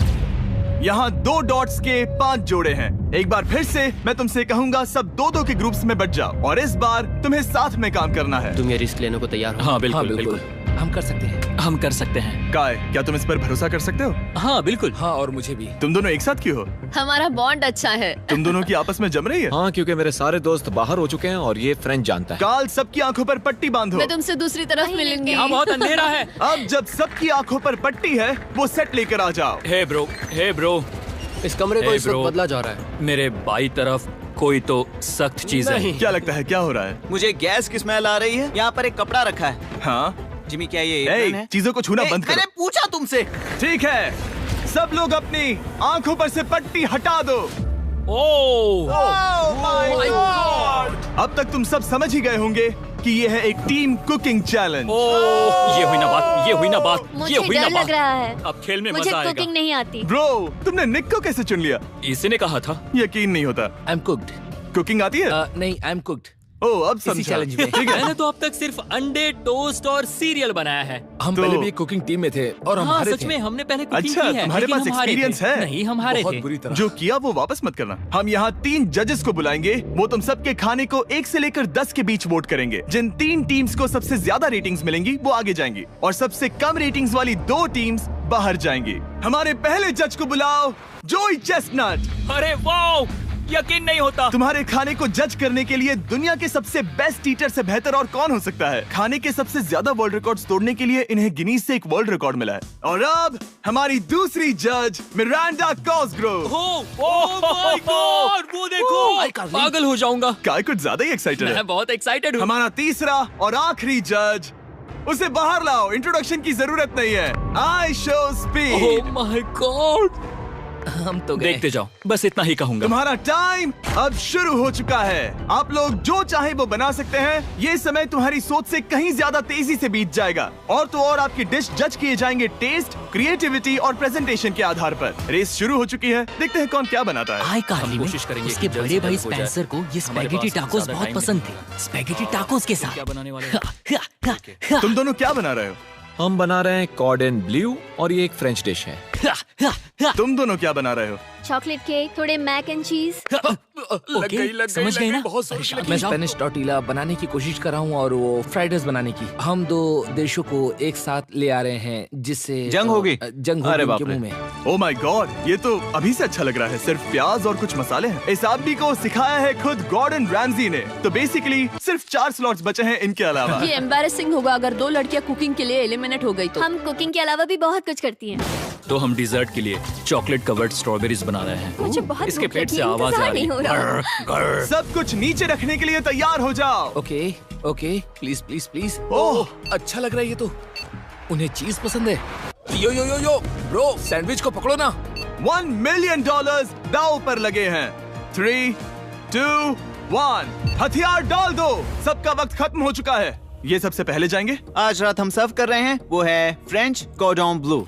यहाँ 2 डॉट्स के 5 जोड़े हैं। एक बार फिर से मैं तुमसे कहूंगा, सब 2-2 के ग्रुप्स में बट जाओ, और इस बार तुम्हें साथ में काम करना है। तुम ये रिस्क लेने को तैयार हो? हाँ बिल्कुल, बिल्कुल। हम कर सकते हैं। हम कर सकते हैं। काय, क्या तुम इस पर भरोसा कर सकते हो? हाँ बिल्कुल। हाँ, और मुझे भी। तुम दोनों एक साथ क्यों हो? हमारा बॉन्ड अच्छा है। तुम दोनों की आपस में जम रही है? हाँ, क्योंकि मेरे सारे दोस्त बाहर हो चुके हैं और ये फ्रेंड जानता है। काल, सबकी आंखों पर पट्टी बांधो। मैं तुमसे दूसरी तरफ मिलूंगी। यहाँ बहुत अंधेरा है। अब जब सबकी आंखों पर पट्टी है, वो सेट लेकर आ जाओ। हे ब्रो, इस कमरे को इस वक्त बदला जा रहा है। मेरे बाई तरफ कोई तो सख्त चीज है। क्या लगता है क्या हो रहा है? मुझे गैस की स्मेल आ रही है। यहाँ पर एक कपड़ा रखा है। हाँ जिमी, क्या ये एप्रन है? चीजों को छूना बंद करो। मैंने पूछा तुमसे। ठीक है, सब लोग अपनी आंखों पर से पट्टी हटा दो। Oh my God! अब तक तुम सब समझ ही गए होंगे कि ये है एक टीम कुकिंग चैलेंज। ये हुई ना बात। मुझे डर लग रहा है। अब खेल में मुझे मजा आएगा। कुकिंग नहीं आती। ब्रो, तुमने निक को कैसे चुन लिया? इसी ने कहा था। यकीन नहीं होता। I am cooked. कुकिंग आती है? नहीं, आई एम कुक्ड। ओह, अब इसी समझा। चैलेंज में। ठीक है। मैंने तो अब तक सिर्फ अंडे, टोस्ट और सीरियल बनाया है। हम तो- पहले भी कुकिंग टीम में थे और हम हाँ हारे सच थे। में हमने पहले कुकिंग अच्छा, की है। तुम्हारे लेकिन पास हम हारे एक्सपीरियंस थे। है? नहीं, हम हारे बहुत थे। बुरी तरह। जो किया वो वापस मत करना। हम यहाँ 3 जजेस को बुलाएंगे। वो तुम सबके खाने को 1 से लेकर 10 के बीच वोट करेंगे। जिन 3 टीम्स को सबसे ज्यादा रेटिंग्स मिलेंगी वो आगे जाएंगी, और सबसे कम रेटिंग्स वाली 2 टीम्स बाहर जाएंगी। हमारे पहले जज को बुलाओ, जोई चेस्टनट। अरे वाओ, यकीन नहीं होता। तुम्हारे खाने को जज करने के लिए दुनिया के सबसे बेस्ट ईटर से बेहतर और कौन हो सकता है? खाने के सबसे ज्यादा वर्ल्ड रिकॉर्ड्स तोड़ने के लिए इन्हें गिनीज से एक वर्ल्ड रिकॉर्ड मिला है। और अब हमारी दूसरी जज मिरांडा कॉसग्रोव। ओह माय गॉड, वो देखो। पागल हो जाऊंगा। काय कुछ ज्यादा ही एक्साइटेड है। मैं बहुत एक्साइटेड हूँ। हमारा तीसरा और आखिरी जज, उसे बाहर लाओ। इंट्रोडक्शन की जरूरत नहीं है। I show speed. Oh my God, हम तो गए। देखते जाओ, बस इतना ही कहूंगा। तुम्हारा टाइम अब शुरू हो चुका है। आप लोग जो चाहे वो बना सकते हैं। ये समय तुम्हारी सोच से कहीं ज्यादा तेजी से बीत जाएगा। और तो और आपकी डिश जज किए जाएंगे टेस्ट, क्रिएटिविटी और प्रेजेंटेशन के आधार पर। रेस शुरू हो चुकी है। देखते हैं कौन क्या बनाता है। हाय कार्ली, कोशिश करेंगे उसके कि जल्द बड़े से भाई जल्द हो जाए। स्पेंसर को ये हमारे स्पैगेटी पास टाकोस ज्यादा बहुत टाइम पसंद नहीं थे। स्पैगेटी टाकोस के साथ क्या बनाने वाले हैं? तुम दोनों क्या बना रहे हो? हम बना रहे हैं कॉर्डन ब्लू और ये एक फ्रेंच डिश है। तुम दोनों क्या बना रहे हो? चॉकलेट केक, थोड़े मैक एंड चीज। समझ गए ना? मैं स्पेनिश टॉर्टिला बनाने की कोशिश कर रहा हूँ और वो फ्राइड राइस बनाने की। हम 2 देशों को एक साथ ले आ रहे हैं जिससे जंग होगी। जंग अरे होगी बाप उनके रे। मुंह में। ओ माय गॉड, ये तो अभी से अच्छा लग रहा है। सिर्फ प्याज और कुछ मसाले हैं। इस आदमी को सिखाया है खुद गॉर्डन रैमजी ने। तो बेसिकली सिर्फ 4 स्लॉट्स बचे हैं इनके अलावा। ये एम्बैरेसिंग होगा अगर 2 लड़कियां कुकिंग के लिए एलिमिनेट हो गई तो। हम कुकिंग के अलावा भी बहुत कुछ करती हैं। तो हम डिजर्ट के लिए चॉकलेट कवर्ड स्ट्रॉबेरीज बना रहे हैं। मुझे बहुत इसके भूख पेट लगी, से आवाज आ इंतजार रही नहीं हो रहा। है। सब कुछ नीचे रखने के लिए तैयार हो जाओ। Okay okay, please please please. ओह, अच्छा लग रहा है ये तो। उन्हें चीज पसंद है। यो यो यो यो ब्रो, सैंडविच को पकड़ो ना। $1 मिलियन दांव पर लगे हैं। 3, 2, 1, हथियार डाल दो। सबका वक्त खत्म हो चुका है। ये सबसे पहले जाएंगे। आज रात हम सर्व कर रहे हैं वो है फ्रेंच कॉर्डन ब्लू।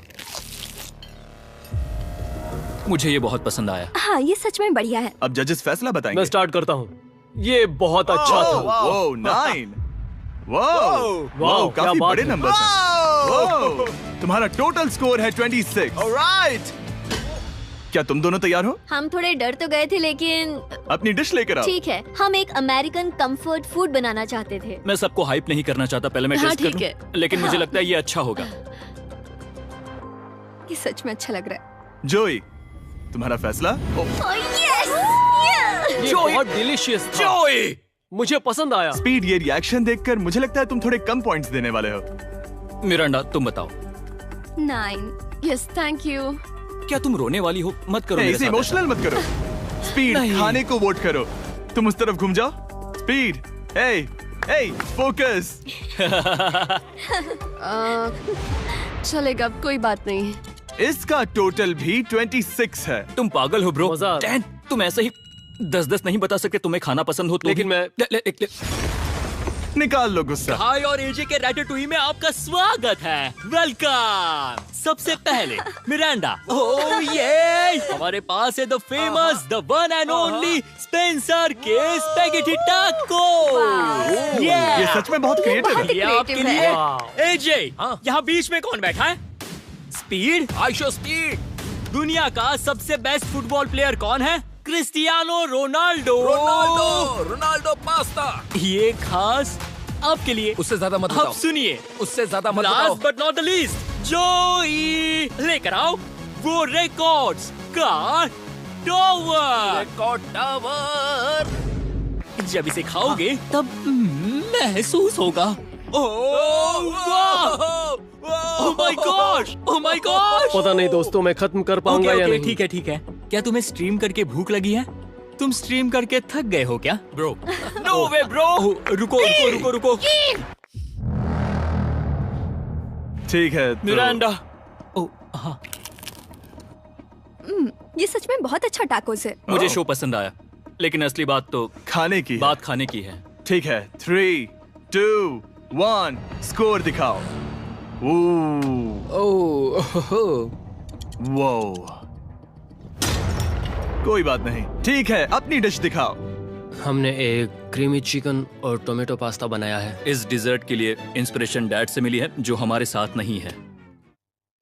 मुझे ये बहुत पसंद आया। हाँ, ये सच में बढ़िया है। अब जजेस फैसला बताएंगे। मैं स्टार्ट करता हूँ। ये बहुत अच्छा था। वो 9। वाओ, क्या काफी बात बड़े है। नंबर हैं। तुम्हारा टोटल स्कोर है 26। ऑलराइट। क्या तुम दोनों तैयार हो? हम थोड़े डर तो गए थे, लेकिन अपनी डिश लेकर आओ। ठीक है। हम एक अमेरिकन कंफर्ट फूड बनाना चाहते थे। मैं सबको हाइप नहीं करना चाहता, पहले मैं हाँ, टेस्ट ठीक करूं। है। लेकिन मुझे लगता है ये अच्छा होगा। ये सच में अच्छा लग रहा है। जोई, तुम्हारा फैसला? ये बहुत डिलीशियस था। जोई, मुझे पसंद आया। स्पीड, ये रिएक्शन देखकर मुझे लगता है तुम थोड़े कम पॉइंट्स देने वाले हो। मिरांडा तुम बताओ। 9। Yes, thank you. क्या तुम रोने वाली हो? मत करो मेरे इसे साथ इमोशनल मत करो। स्पीड, नहीं। खाने को वोट करो। तुम उस तरफ घूम जाओ। स्पीड, ए, फोकस। चलेगा, कोई बात नहीं है। इसका टोटल भी 26 है। तुम पागल हो ब्रो। मजा आ रहा है। 10, तुम ऐसे ही 10-10 नहीं बता सकते तुम्हें खाना पसंद हो तो लेकिन मैं निकाल लो गुस्सा। हाय और एजे के रैटाटूई में आपका स्वागत है। वेलकम। सबसे पहले मिरांडा। ओह ये हमारे पास है the famous, the one and only Spencer के स्पैगेटी टाको। ये सच में बहुत क्रिएटिव है। ये आपके लिए। एजे यहाँ बीच में कौन बैठा है? स्पीड। I show speed. दुनिया का सबसे बेस्ट फुटबॉल प्लेयर कौन है? Cristiano Ronaldo. Ronaldo pasta. ये खास आपके लिए। उससे ज्यादा मत बताओ। अब सुनिए, उससे ज्यादा मत बताओ। Last but not the least, जोई लेकर आओ वो रिकॉर्ड्स का टावर। Record tower. जब इसे खाओगे तब महसूस होगा। Oh my gosh, oh my gosh. पता नहीं दोस्तों, मैं खत्म कर पाऊंगा या नहीं। ठीक है ठीक है। क्या तुम्हें स्ट्रीम करके भूख लगी है? तुम स्ट्रीम करके थक गए हो क्या? Bro no way bro. रुको रुको रुको रुको। ठीक है तो... मिरांडा। ओह हाँ, ये सच में बहुत अच्छा टाकोस है। मुझे शो पसंद आया, लेकिन असली बात तो खाने की बात खाने की है। ठीक है, 3, 2, 1 स्कोर दिखाओ। वो कोई बात नहीं। ठीक है, अपनी डिश दिखाओ। हमने एक क्रीमी चिकन और टोमेटो पास्ता बनाया है। इस डिजर्ट के लिए इंस्पिरेशन डैड से मिली है, जो हमारे साथ नहीं है।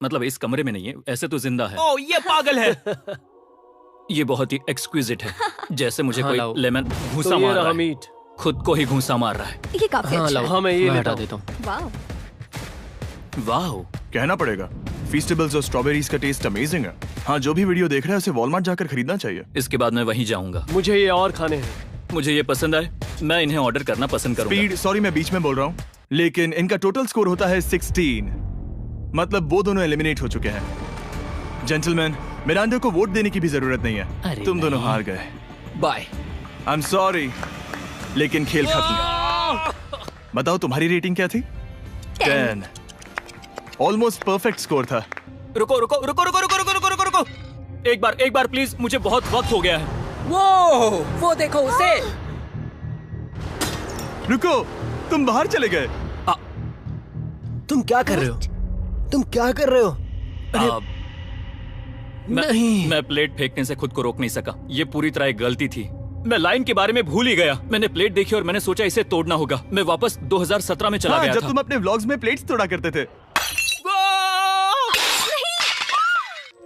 मतलब इस कमरे में नहीं है, ऐसे तो जिंदा है। ओह ये पागल है। ये बहुत ही एक्सक्विजिट है, जैसे मुझे हाँ, कोई लाओ। लेमन घूंसा तो ये मार रहा रहा है। मीट। खुद को ही घूंसा मार रहा है। ये काफी हाँ अच्छा लाओ। है। हाँ मैं ये मैं लेता हटा देता हूँ। वाह। वाह, कहना पड़ेगा, फीस्टेबल्स और स्ट्रॉबेरीज का टेस्ट अमेजिंग है। हाँ, जो भी वीडियो देख रहा है उसे वॉलमार्ट जाकर खरीदना चाहिए। इसके बाद मैं वहीं जाऊंगा। मुझे ये और खाने हैं। मुझे ये पसंद आए, मैं इन्हें ऑर्डर करना पसंद करूंगा। स्पीड, सॉरी मैं बीच में बोल रहा हूँ, लेकिन इनका टोटल स्कोर होता है 16। मतलब वो दोनों एलिमिनेट हो चुके हैं। जेंटलमैन, मिरांडा को वोट देने की भी जरूरत नहीं है। तुम दोनों हार गए। बाय। आई एम सॉरी, लेकिन खेल खत्म। बताओ तुम्हारी रेटिंग क्या थी? 10। ऑलमोस्ट परफेक्ट स्कोर था। रुको रुको रुको रुको रुको रुको रुको रुको रुको। एक बार प्लीज, मुझे बहुत वक्त हो गया है। वो देखो उसे। रुको, तुम बाहर चले गए। तुम क्या कर रहे हो? तुम क्या कर रहे हो? नहीं, मैं प्लेट फेंकने से खुद को रोक नहीं सका। ये पूरी तरह एक गलती थी। मैं लाइन के बारे में भूल ही गया। मैंने प्लेट देखी और मैंने सोचा इसे तोड़ना होगा। मैं वापस 2017 में चला गया जब था। तुम अपने व्लॉग्स में प्लेट्स तोड़ा करते थे।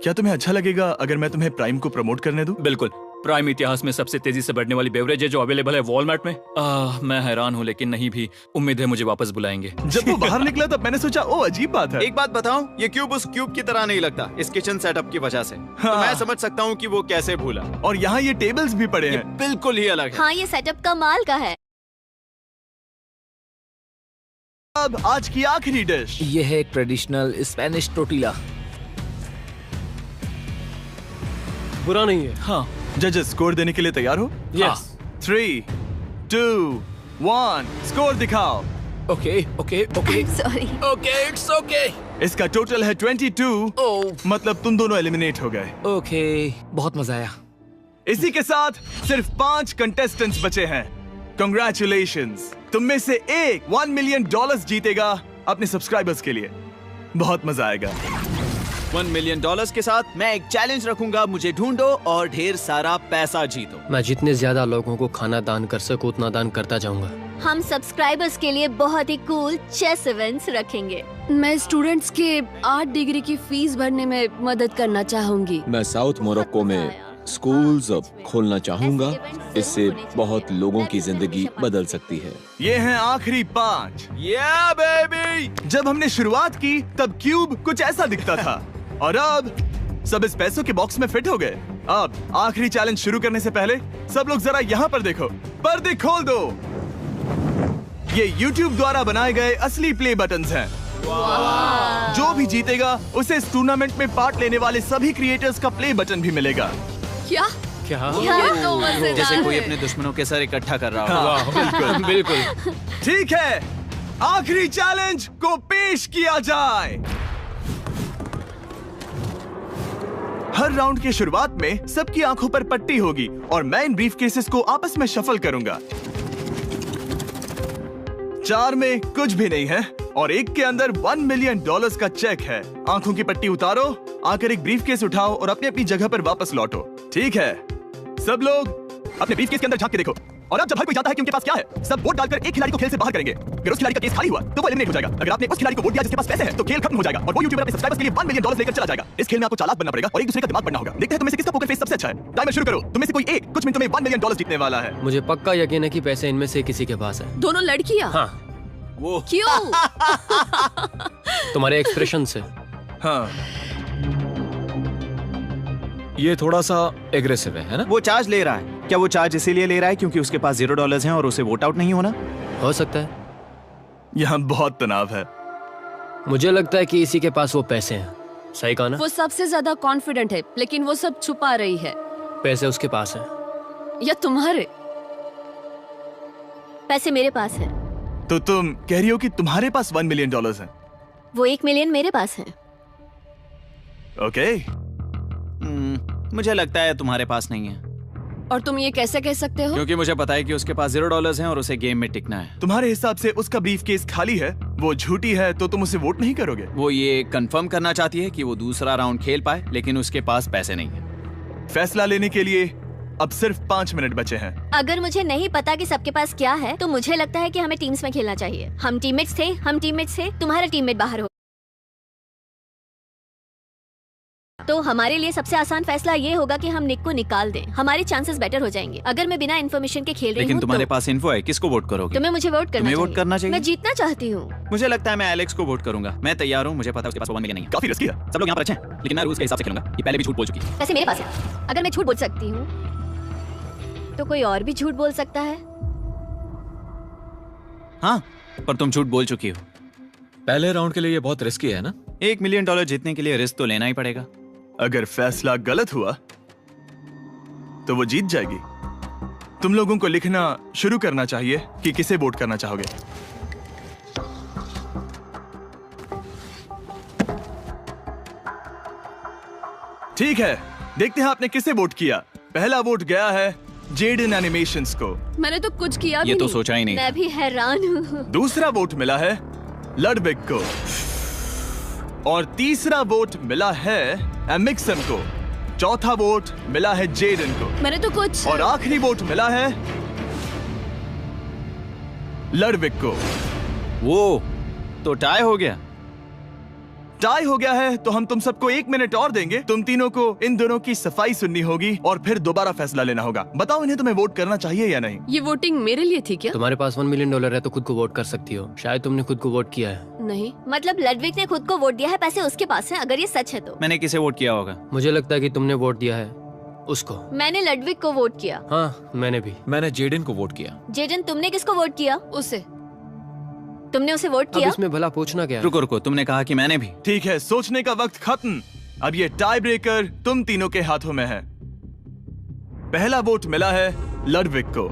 क्या तुम्हें अच्छा लगेगा अगर मैं तुम्हें प्राइम को प्रमोट करने दूं? बिल्कुल। प्राइम इतिहास में सबसे तेजी से बढ़ने वाली बेवरेज है जो अवेलेबल है वॉलमार्ट में। मैं हैरान हूँ, लेकिन नहीं भी। उम्मीद है मुझे वापस बुलाएंगे। जब वो बाहर निकला तब मैंने सोचा ओ अजीब बात है। एक बात बताऊं, ये क्यूब उस क्यूब की तरह नहीं लगता इस किचन सेटअप की वजह से। तो मैं समझ सकता हूँ कि वो कैसे भूला। और यहाँ ये टेबल्स भी पड़े हैं। बिल्कुल ही अलग है। हाँ ये सेटअप कमाल का है। अब आज की आखिरी डिश। ये है एक ट्रेडिशनल स्पेनिश टोर्टिला। बुरा नहीं है। हाँ। जजेस, स्कोर देने के लिए तैयार हो? यस। 3, 2, 1 स्कोर दिखाओ। Okay okay okay. Sorry. Okay it's okay. इसका टोटल है 22। मतलब तुम दोनों एलिमिनेट हो गए। ओके, बहुत मजा आया। इसी के साथ सिर्फ 5 कंटेस्टेंट्स बचे हैं। कंग्रेचुलेशंस, तुम में से एक $1 मिलियन जीतेगा अपने सब्सक्राइबर्स के लिए। बहुत मजा आएगा। $1 मिलियन के साथ मैं एक चैलेंज रखूंगा, मुझे ढूंढो और ढेर सारा पैसा जीतो। मैं जितने ज्यादा लोगों को खाना दान कर सकूं उतना दान करता जाऊंगा। हम सब्सक्राइबर्स के लिए बहुत ही कूल चेस इवेंट्स रखेंगे। मैं स्टूडेंट्स के 8 डिग्री की फीस भरने में मदद करना चाहूंगी। मैं साउथ मोरक्को में स्कूल्स अब खोलना चाहूंगा। इससे बहुत लोगों की जिंदगी बदल सकती है। ये हैं आखिरी 5। Yeah, baby! जब हमने शुरुआत की तब क्यूब कुछ ऐसा दिखता था और अब सब इस पैसों के बॉक्स में फिट हो गए। अब आखिरी चैलेंज शुरू करने से पहले सब लोग जरा यहाँ पर देखो। पर्दे खोल दो। ये YouTube द्वारा बनाए गए असली प्ले बटन्स हैं। जो भी जीतेगा उसे इस टूर्नामेंट में पार्ट लेने वाले सभी क्रिएटर्स का प्ले बटन भी मिलेगा। क्या? क्या? ये तो मजेदार जैसे कोई है। अपने दुश्मनों के सर इकट्ठा कर रहा हो। हाँ, बिल्कुल बिल्कुल। ठीक है, आखिरी चैलेंज को पेश किया जाए। हर राउंड के शुरुआत में सबकी आंखों पर पट्टी होगी और मैं इन ब्रीफ केसेस को आपस में शफल करूंगा। 4 में कुछ भी नहीं है और एक के अंदर $1 मिलियन का चेक है। आंखों की पट्टी उतारो, आकर एक ब्रीफ केस उठाओ और अपनी अपनी जगह पर वापस लौटो। ठीक है, सब लोग अपने ब्रीफ केस के अंदर झांक के देखो। और अब जब हर कोई जानता है कि उनके पास क्या है, सब वोट डालकर एक खिलाड़ी को खेल से बाहर करेंगे। अगर उस खिलाड़ी का केस खाली हुआ तो वो एलिमिनेट हो जाएगा। अगर आपने उस खिलाड़ी को वोट दिया जिसके पास पैसे हैं तो खेल खत्म हो जाएगा और वो यूट्यूबर अपने सब्सक्राइबर्स के लिए $1 मिलियन लेकर चला जाएगा। इस खेल में आपको चालाक बनना पड़ेगा और एक दूसरे का दिमाग बनना होगा। देखते हैं तुम्हें से किसका पोकर फेस सबसे अच्छा है। टाइमर शुरू करो। तुम्हें से कोई एक कुछ मिनटों में $1 मिलियन जीतने वाला है। मुझे पक्का यकीन है कि पैसे इनमें से किसी के पास है। दोनों लड़कियां? हाँ। वो क्यों? तुम्हारे एक्सप्रेशन से। हाँ। ये थोड़ा सा एग्रेसिव है ना? वो चार्ज ले रहा है। क्या वो चार्ज इसीलिए ले रहा है क्योंकि उसके पास $0 हैं और उसे वोट आउट नहीं होना? हो सकता है। यहाँ बहुत तनाव है। मुझे लगता है कि इसी के पास वो पैसे हैं। सही कहा ना? वो सबसे ज्यादा कॉन्फिडेंट है लेकिन वो सब छुपा रही है। पैसे उसके पास हैं या तुम्हारे? पैसे मेरे पास है। तो तुम कह रही हो कि तुम्हारे पास $1 मिलियन है? वो $1 मिलियन मेरे पास है। ओके। मुझे लगता है तुम्हारे पास नहीं है। और तुम ये कैसे कह सकते हो? क्योंकि मुझे पता है कि उसके पास $0 हैं और उसे गेम में टिकना है। तुम्हारे हिसाब से उसका ब्रीफ केस खाली है, वो झूठी है, तो तुम उसे वोट नहीं करोगे? वो ये कंफर्म करना चाहती है कि वो दूसरा राउंड खेल पाए, लेकिन उसके पास पैसे नहीं है। फैसला लेने के लिए अब सिर्फ 5 मिनट बचे हैं। अगर मुझे नहीं पता कि सबके पास क्या है तो मुझे लगता है कि हमें टीम्स में खेलना चाहिए। हम टीममेट्स थे, तुम्हारा टीममेट बाहर हो। तो हमारे लिए सबसे आसान फैसला ये होगा कि हम निक को निकाल दें। हमारे चांसेस बेटर हो जाएंगे। अगर मैं बिना इन्फॉर्मेशन के खेल रही हूँ लेकिन तुम्हारे तो... पास इन्फो है, किसको वोट करोगे? तुम्हें मुझे वोट करना चाहिए। मैं जीतना चाहती हूँ। मुझे लगता है मैं एलेक्स को वोट करूंगा। मैं तैयार हूँ। मुझे पता है उसके पास $1 मिलियन नहीं है। काफी रिस्की है। सब लोग यहाँ पर अच्छे हैं, लेकिन मैं रूल्स के हिसाब से खेलूंगा। ये पहले भी झूठ बोल चुकी है। वैसे मेरे पास है। अगर मैं झूठ बोल सकती हूँ तो कोई और भी झूठ बोल सकता है। हाँ, पर तुम झूठ बोल चुकी हो। पहले राउंड के लिए ये बहुत रिस्की है ना? $1 मिलियन जीतने के लिए रिस्क तो लेना ही पड़ेगा। अगर फैसला गलत हुआ तो वो जीत जाएगी। तुम लोगों को लिखना शुरू करना चाहिए कि किसे वोट करना चाहोगे। ठीक है, देखते हैं आपने किसे वोट किया। पहला वोट गया है जेडन एनिमेशंस को। मैंने तो कुछ किया भी ये तो नहीं। सोचा ही नहीं। मैं भी हैरान हूँ। दूसरा वोट मिला है लडविक को और तीसरा वोट मिला है एमिक्सन को। चौथा वोट मिला है जेडन को। मैंने तो कुछ। और आखिरी वोट मिला है लडविक को। वो तो टाई हो गया। टाई हो गया है तो हम तुम सबको 1 मिनट और देंगे। तुम तीनों को इन दोनों की सफाई सुननी होगी और फिर दोबारा फैसला लेना होगा। बताओ इन्हें तुम्हें वोट करना चाहिए या नहीं। ये वोटिंग मेरे लिए थी क्या? तुम्हारे पास $1 मिलियन है तो खुद को वोट कर सकती हो। शायद तुमने खुद को वोट किया है। नहीं। मतलब लडविक ने खुद को वोट दिया है, पैसे उसके पास हैं। अगर ये सच है तो मैंने किसे वोट किया होगा? मुझे लगता है कि तुमने वोट दिया है उसको। मैंने लडविक को वोट किया। हाँ, मैंने भी। मैंने जेडन को वोट किया। जेडन, तुमने किसको वोट किया? उसे। तुमने उसे वोट अब किया? इसमें भला पूछना क्या है? रुको रुको, तुमने कहा कि मैंने भी। ठीक है, सोचने का वक्त खत्म। अब ये टाई ब्रेकर तुम तीनों के हाथों में है। पहला वोट मिला है लडविक को।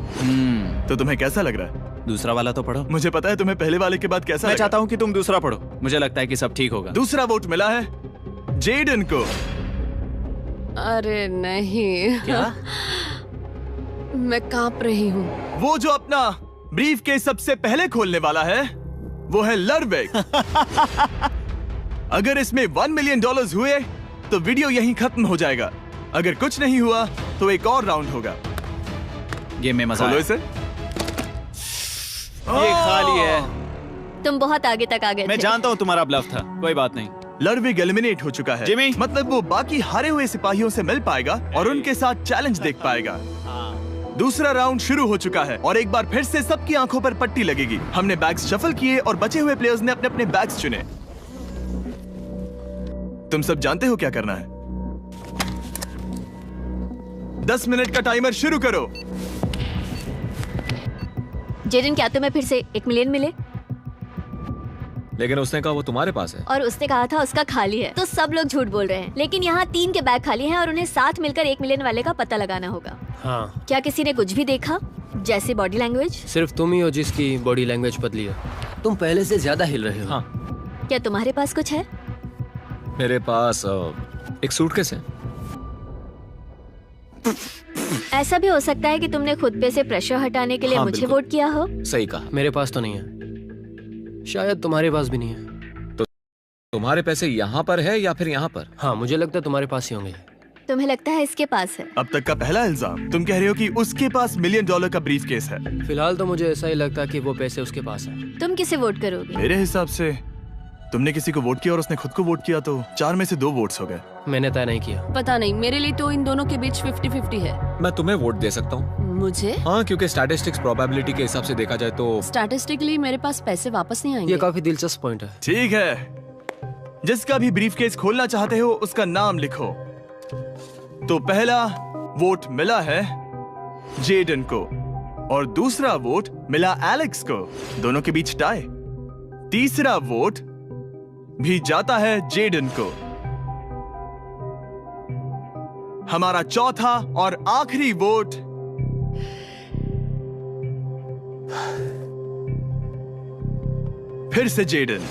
तो तुम्हें कैसा लग रहा है? दूसरा वाला तो पढ़ो। मुझे पता है तुम्हें पहले वाले के बाद कैसा मैं लगा। चाहता हूँ कि तुम दूसरा पढ़ो। मुझे लगता है कि सब ठीक होगा। दूसरा वोट मिला है जेडन को। अरे नहीं। क्या? मैं कांप रही हूँ। वो जो अपना ब्रीफ केस सबसे पहले खोलने वाला है वो है लडविक। अगर इसमें $1 मिलियन हुए तो वीडियो यहीं खत्म हो जाएगा। अगर कुछ नहीं हुआ तो एक और राउंड होगा। गेम में मजा खोलो आया। इसे। ये खाली है। तुम बहुत आगे तक आ गए मैं थे। जानता हूँ तुम्हारा ब्लफ था, कोई बात नहीं। लडविक एलिमिनेट हो चुका है। जिमी। मतलब वो बाकी हारे हुए सिपाहियों से मिल पाएगा और उनके साथ चैलेंज देख पाएगा। दूसरा राउंड शुरू हो चुका है और एक बार फिर से सबकी आंखों पर पट्टी लगेगी। हमने बैग्स शफल किए और बचे हुए प्लेयर्स ने अपने अपने बैग्स चुने। तुम सब जानते हो क्या करना है। 10 मिनट का टाइमर शुरू करो। जेडन, क्या तुम्हें फिर से 1 मिलियन मिले? लेकिन उसने कहा वो तुम्हारे पास है। और उसने कहा था उसका खाली है। तो सब लोग झूठ बोल रहे हैं। लेकिन यहाँ 3 के बैग खाली हैं और उन्हें साथ मिलकर 1 मिलियन वाले का पता लगाना होगा। हाँ। क्या किसी ने कुछ भी देखा, जैसे बॉडी लैंग्वेज? सिर्फ तुम ही हो जिसकी बॉडी लैंग्वेज बदली है। तुम पहले से ज्यादा हिल रहे हो। हाँ। क्या तुम्हारे पास कुछ है? मेरे पास एक सूटकेस है। ऐसा भी हो सकता है कि तुमने खुद पे से प्रेशर हटाने के लिए हाँ, मुझे बिल्कुल। वोट किया हो। सही कहा। मेरे पास तो नहीं है, शायद तुम्हारे पास भी नहीं है। तो तुम्हारे पैसे यहाँ पर है या फिर यहाँ पर? हाँ, मुझे लगता है तुम्हारे पास ही होंगे। तुम्हें लगता है इसके पास है? अब तक का पहला इल्जाम। तुम कह रहे हो कि उसके पास $1 मिलियन का ब्रीफ केस है। फिलहाल तो मुझे ऐसा ही लगता है कि वो पैसे उसके पास है। तुम किसे वोट करोगे? मेरे हिसाब से तुमने किसी को वोट किया और उसने खुद को वोट किया, तो 4 में से 2 वोट्स हो गए। मैंने तय नहीं किया। पता नहीं, मेरे लिए तो इन दोनों के बीच 50-50 है। मैं तुम्हें वोट दे सकता हूँ। मुझे? हाँ, क्योंकि स्टैटिस्टिक्स प्रोबेबिलिटी के हिसाब से देखा जाए तो स्टैटिस्टिकली मेरे पास पैसे वापस नहीं आएंगे। ये काफी दिलचस्प पॉइंट है। ठीक है, जिसका भी ब्रीफ केस खोलना चाहते हो उसका नाम लिखो। तो पहला वोट मिला है जेडन को और दूसरा वोट मिला एलेक्स को। दोनों के बीच टाई। तीसरा वोट भी जाता है जेडन को। हमारा चौथा और आखिरी वोट फिर से जेडन।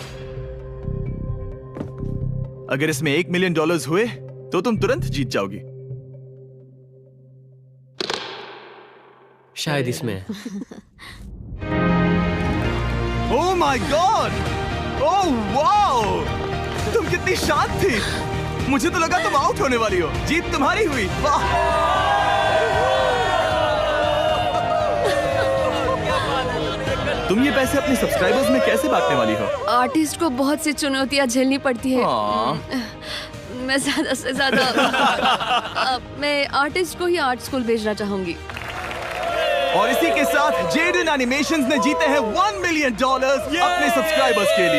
अगर इसमें $1 मिलियन हुए तो तुम तुरंत जीत जाओगी। शायद इसमें। Oh my God! Oh wow! तुम कितनी शांत थी। मुझे तो लगा तुम आउट होने वाली हो। जीत तुम्हारी हुई। वाह! तुम ये पैसे अपने सब्सक्राइबर्स में कैसे बांटने वाली हो? आर्टिस्ट को बहुत सी चुनौतियां झेलनी पड़ती है। मैं ज्यादा से ज्यादा मैं आर्टिस्ट को ही आर्ट स्कूल भेजना चाहूंगी। और इसी के साथ जेडन एनिमेशंस ने जीते हैं $1 मिलियन अपने सब्सक्राइबर्स के लिए।